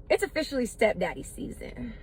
It's officially stepdaddy season.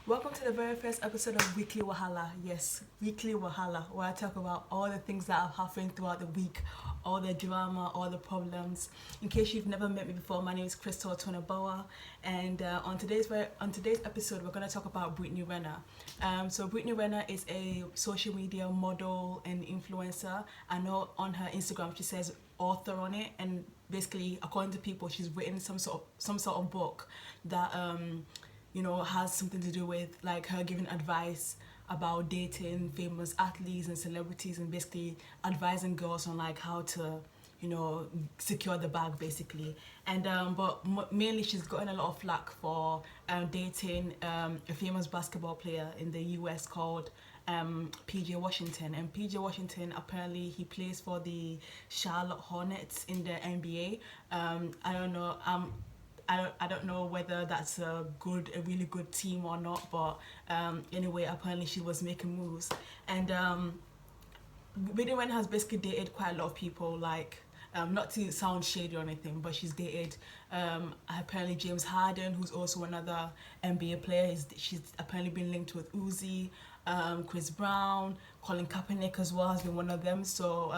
Welcome to the very first episode of Weekly Wahala. Yes, Weekly Wahala, where I talk about all the things that have happened throughout the week, all the drama, all the problems. In case you've never met me before, my name is Tweneboah, and on today's episode, we're going to talk about Brittany Renner. So Brittany Renner is a social media model and influencer. I know on her Instagram she says author on it, and basically, according to people, she's written some sort of book that has something to do with like her giving advice about dating famous athletes and celebrities, and basically advising girls on like how to secure the bag basically. And but mainly she's gotten a lot of flack for dating a famous basketball player in the US called PJ Washington. And PJ Washington, apparently he plays for the Charlotte Hornets in the NBA. I don't know whether that's a really good team or not, but anyway, apparently she was making moves. And Brittany Renner has basically dated quite a lot of people, like not to sound shady or anything, but she's dated apparently James Harden, who's also another NBA player. She's apparently been linked with Uzi, Chris Brown, Colin Kaepernick as well has been one of them. So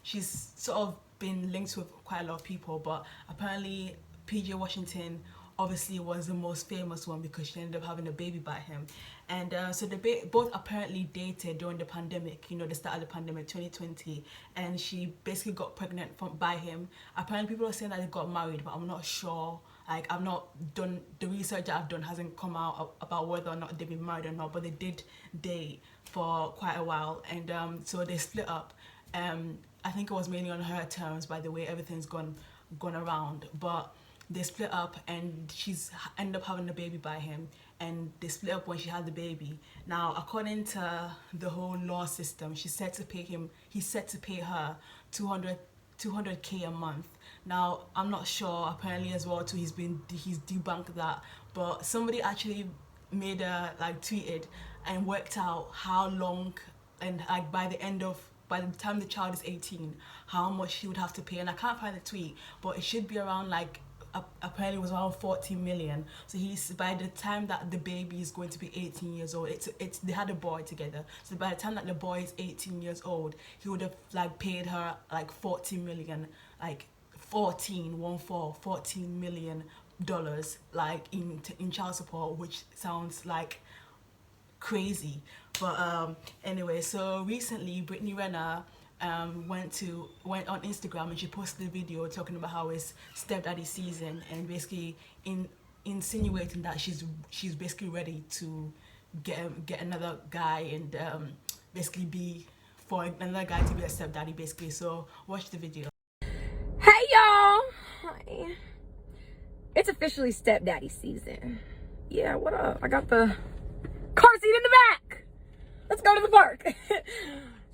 she's sort of been linked with quite a lot of people, but apparently PJ Washington obviously was the most famous one because she ended up having a baby by him. And so they both apparently dated during the pandemic, the start of the pandemic, 2020, and she basically got pregnant by him. Apparently people are saying that they got married, but I'm not sure. Like, I've not done, the research that I've done hasn't come out about whether or not they've been married or not, but they did date for quite a while. And so they split up. I think it was mainly on her terms, by the way everything's gone around, but they split up, and she's ended up having a baby by him, and they split up when she had the baby. Now, according to the whole law system, he's set to pay her 200K a month. Now, I'm not sure, apparently as well too, he's debunked that, but somebody actually tweeted and worked out how long, and like by the time the child is 18, how much he would have to pay. And I can't find the tweet, but it should be around like, apparently it was around 40 million. So by the time that the baby is going to be 18 years old, they had a boy together, so by the time that the boy is 18 years old, he would have like paid her like 40 million, like 14 million dollars, like in child support, which sounds like crazy. But anyway, so recently Brittany Renner went on Instagram, and she posted a video talking about how it's stepdaddy season, and basically insinuating that she's basically ready to get another guy, and basically be for another guy to be a stepdaddy basically. So watch the video. Hey y'all! Hi. It's officially stepdaddy season. Yeah, what up? I got the car seat in the back. Let's go to the park.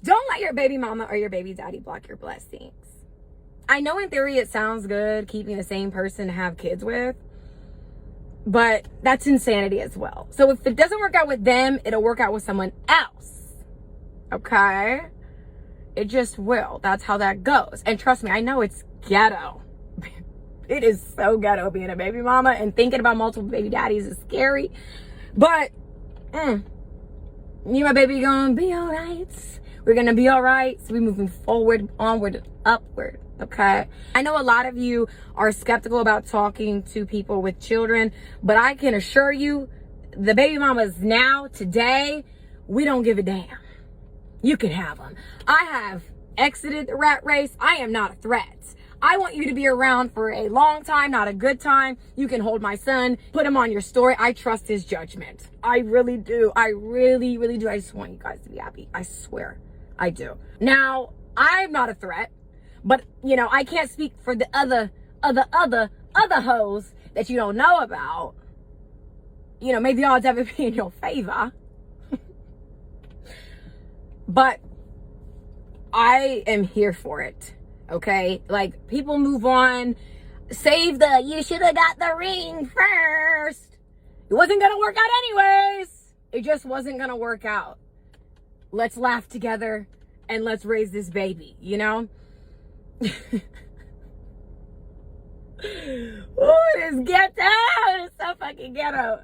Don't let your baby mama or your baby daddy block your blessings. I know in theory it sounds good keeping the same person to have kids with, but that's insanity as well. So if it doesn't work out with them, it'll work out with someone else. Okay? It just will. That's how that goes. And trust me, I know it's ghetto. It is so ghetto being a baby mama, and thinking about multiple baby daddies is scary. But me and my baby gonna be all right. We're gonna be all right. So we're moving forward, onward, upward. Okay. I know a lot of you are skeptical about talking to people with children, but I can assure you, the baby mamas now, today, we don't give a damn. You can have them. I have exited the rat race. I am not a threat. I want you to be around for a long time, not a good time. You can hold my son, put him on your story. I trust his judgment. I really do. I really, really do. I just want you guys to be happy. I swear I do. Now, I'm not a threat, but I can't speak for the other hoes that you don't know about. May the odds ever be in your favor. But I am here for it. Okay, like, people move on. Save you should have got the ring first. It wasn't gonna work out anyways. It just wasn't gonna work out. let's laugh together and let's raise this baby, you know? Oh, this ghetto! It's so fucking ghetto.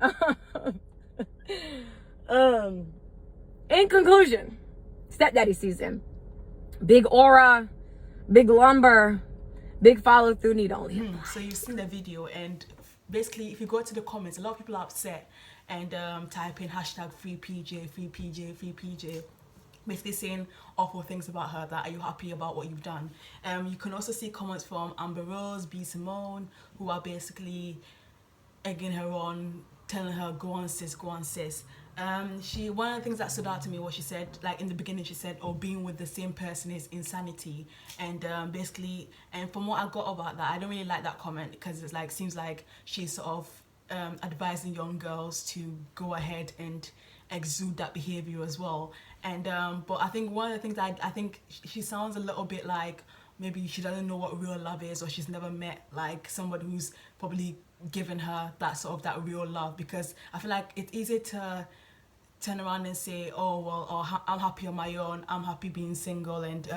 In conclusion, stepdaddy season. Big aura, big lumber, big follow through, need only. So you've seen the video, and basically if you go to the comments, a lot of people are upset and type in hashtag free PJ, free PJ, free PJ, basically saying awful things about her, that are you happy about what you've done. You can also see comments from Amber Rose, B Simone, who are basically egging her on, telling her go on sis, go on sis. One of the things that stood out to me was she said, like in the beginning she said, oh, being with the same person is insanity, and basically, and from what I got about that, I don't really like that comment, because it's like, seems like she's sort of advising young girls to go ahead and exude that behavior as well. And but I think one of the things that I think she sounds a little bit like maybe she doesn't know what real love is, or she's never met like somebody who's probably given her that sort of that real love, because I feel like it's easy to turn around and say, oh well, oh, I'm happy on my own, I'm happy being single, and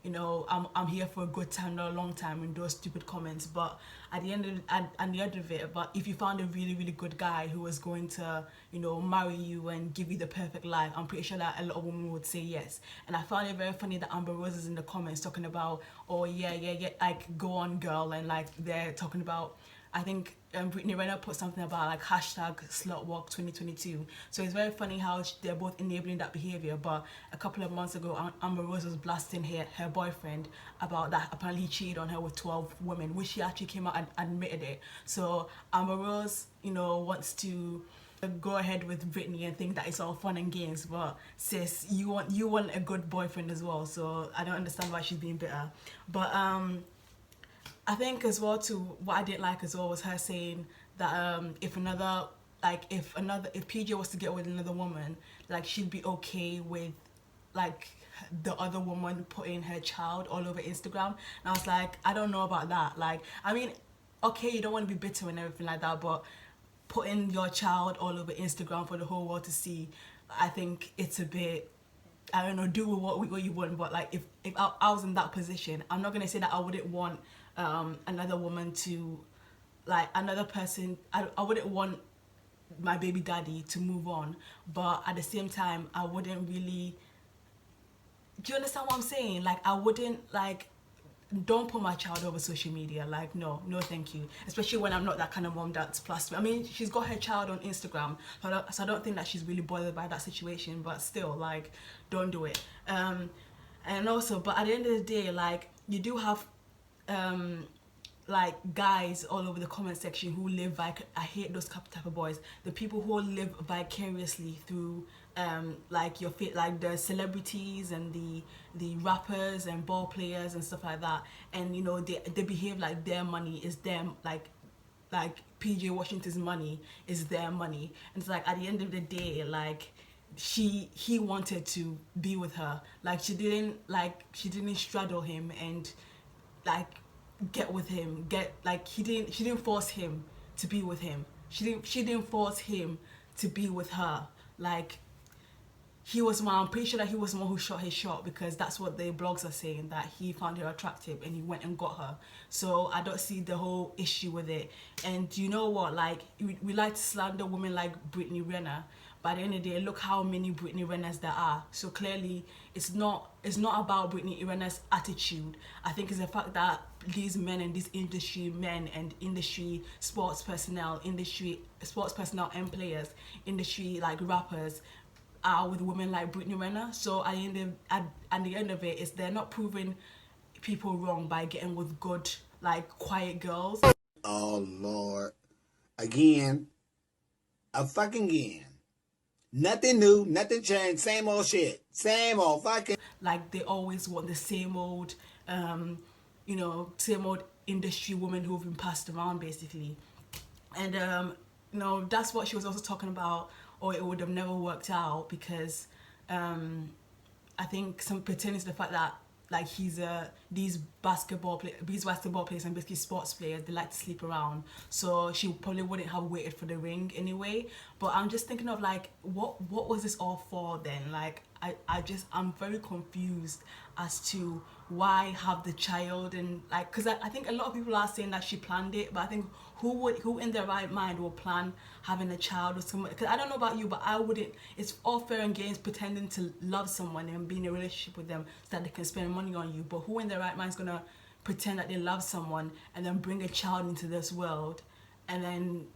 you know, I'm here for a good time, not a long time, and those stupid comments. But at the end of it, but if you found a really, really good guy who was going to, you know, marry you and give you the perfect life, I'm pretty sure that a lot of women would say yes. And I found it very funny that Amber Rose is in the comments talking about, oh yeah, like go on girl, and like they're talking about, I think Brittany Renner put something about like hashtag slutwalk 2022. So it's very funny how they're both enabling that behavior. But a couple of months ago, Amber Rose was blasting her boyfriend about that. Apparently he cheated on her with 12 women, which she actually came out and admitted it. So Amber Rose, you know, wants to go ahead with Brittany and think that it's all fun and games, but sis, you want a good boyfriend as well. So I don't understand why she's being bitter. But I think as well too, what I didn't like as well was her saying that if PJ was to get with another woman, like she'd be okay with like the other woman putting her child all over Instagram. And I was like, I don't know about that. Like, I mean, okay, you don't want to be bitter and everything like that, but putting your child all over Instagram for the whole world to see, I think it's a bit, I don't know, do with what you want. But like, if I was in that position, I'm not gonna say that I wouldn't want another woman to, like, another person, I wouldn't want my baby daddy to move on, but at the same time I wouldn't really, do you understand what I'm saying? Like, I wouldn't, like, don't put my child over social media. Like, no thank you, especially when I'm not that kind of mom that's plus. I mean, she's got her child on Instagram, so I don't think that she's really bothered by that situation, but still, like, don't do it. And also, but at the end of the day, like, you do have like guys all over the comment section who live I hate those type of boys, the people who live vicariously through like like the celebrities and the rappers and ball players and stuff like that, and you know, they behave like their money is them, like PJ Washington's money is their money. And it's like, at the end of the day, like, he wanted to be with her, like she didn't straddle him and like get with him, she didn't force him to be with him, she didn't force him to be with her. Like, he was one, I'm pretty sure that he was the one who shot his shot, because that's what the blogs are saying, that he found her attractive and he went and got her. So I don't see the whole issue with it. And you know what, like, we like to slander women like Brittany Renner, but at the end of the day, look how many Brittany Renners there are. So clearly it's not about Brittany Renner's attitude. I think it's the fact that these men and these industry men and industry sports personnel and players, industry like rappers, are with women like Brittany Renner. So at the end of it, is they're not proving people wrong by getting with good, like, quiet girls. Oh Lord, again, again. Nothing new, nothing changed, same old shit, same old fucking. Like, they always want the same old, you know, same old industry women who've been passed around, basically. And you know, that's what she was also talking about, or it would have never worked out, because I think some pertains to the fact that, like, these basketball players and basically sports players, they like to sleep around, so she probably wouldn't have waited for the ring anyway. But I'm just thinking of, like, what was this all for then? Like, I'm very confused as to why have the child, and like, because I think a lot of people are saying that she planned it, but I think who in their right mind will plan having a child with someone? Because I don't know about you, but I wouldn't. It's all fair and games pretending to love someone and be in a relationship with them so that they can spend money on you, but who in their right mind is gonna pretend that they love someone and then bring a child into this world? And then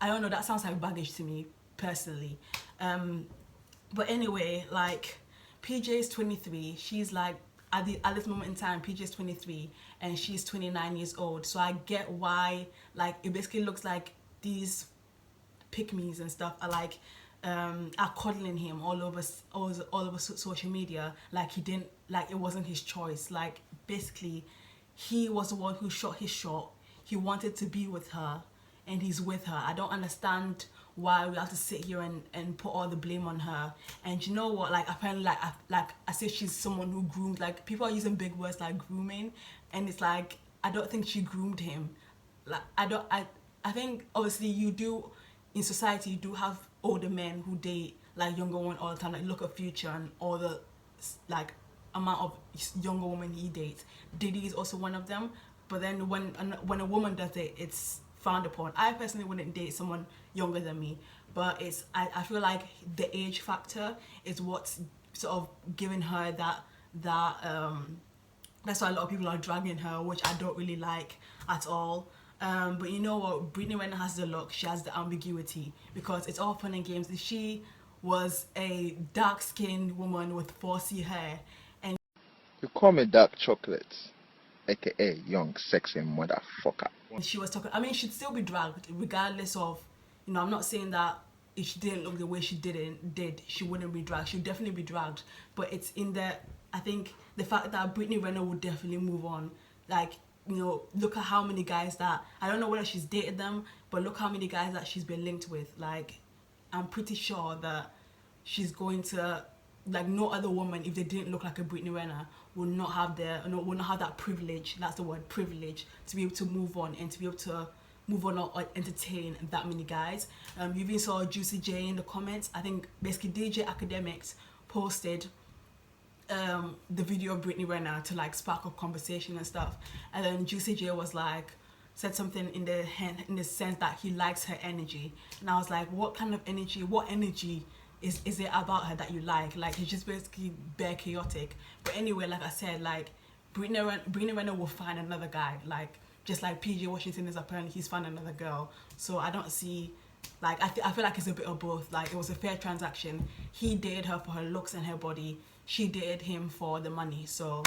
I don't know, that sounds like baggage to me personally. But anyway, like, PJ is 23. She's like, at this moment in time, PJ is 23 and she's 29 years old. So I get why, like, it basically looks like these pick-me's and stuff are like, are coddling him all over social media, like he didn't, like it wasn't his choice. Like, basically, he was the one who shot his shot. He wanted to be with her, and he's with her. I don't understand why we have to sit here and put all the blame on her. And you know what, like, apparently, like I say she's someone who groomed, like, people are using big words like grooming, and it's like, I don't think she groomed him. Like, I think obviously you do, in society you do have older men who date like younger women all the time, like look at Future and all the like amount of younger women he dates. Diddy is also one of them, but then when a woman does it, it's frowned upon. I personally wouldn't date someone younger than me, but it's I feel like the age factor is what's sort of giving her that that's why a lot of people are dragging her, which I don't really like at all. But you know what, Brittany Renner has the look, she has the ambiguity, because it's all fun and games. She was a dark-skinned woman with 4C hair, and You call me dark chocolate, aka young sexy motherfucker. she was talking, I mean, she'd still be dragged regardless of, you know, I'm not saying that if she didn't look the way she did, she wouldn't be dragged. She'd definitely be dragged, but it's in the, I think the fact that Brittany Renner would definitely move on. Like, you know, look at how many guys that, I don't know whether she's dated them, but look how many guys that she's been linked with. Like, I'm pretty sure that she's going to, like, no other woman, if they didn't look like a Brittany Renner, will not have that privilege, that's the word, privilege, to be able to move on and to be able to move on or entertain that many guys. You even saw Juicy J in the comments. I think basically DJ Academics posted the video of Brittany Renner to like spark up conversation and stuff, and then Juicy J was like, said something in the sense that he likes her energy, and I was like, what kind of energy, what energy is it about her that you like? Like, it's just basically bare chaotic. But anyway, like I said, like, Brittany Renner will find another guy, like, just like PJ Washington is apparently he's found another girl. So I don't see, like, I feel like it's a bit of both. Like, it was a fair transaction. He dated her for her looks and her body, she dated him for the money. So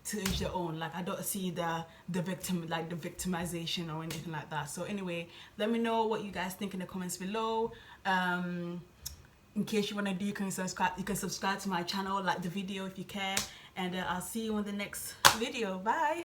to each their own. Like, I don't see the victimization or anything like that. So anyway, let me know what you guys think in the comments below. In case you want to do, you can subscribe to my channel, like the video if you care, and I'll see you in the next video. Bye.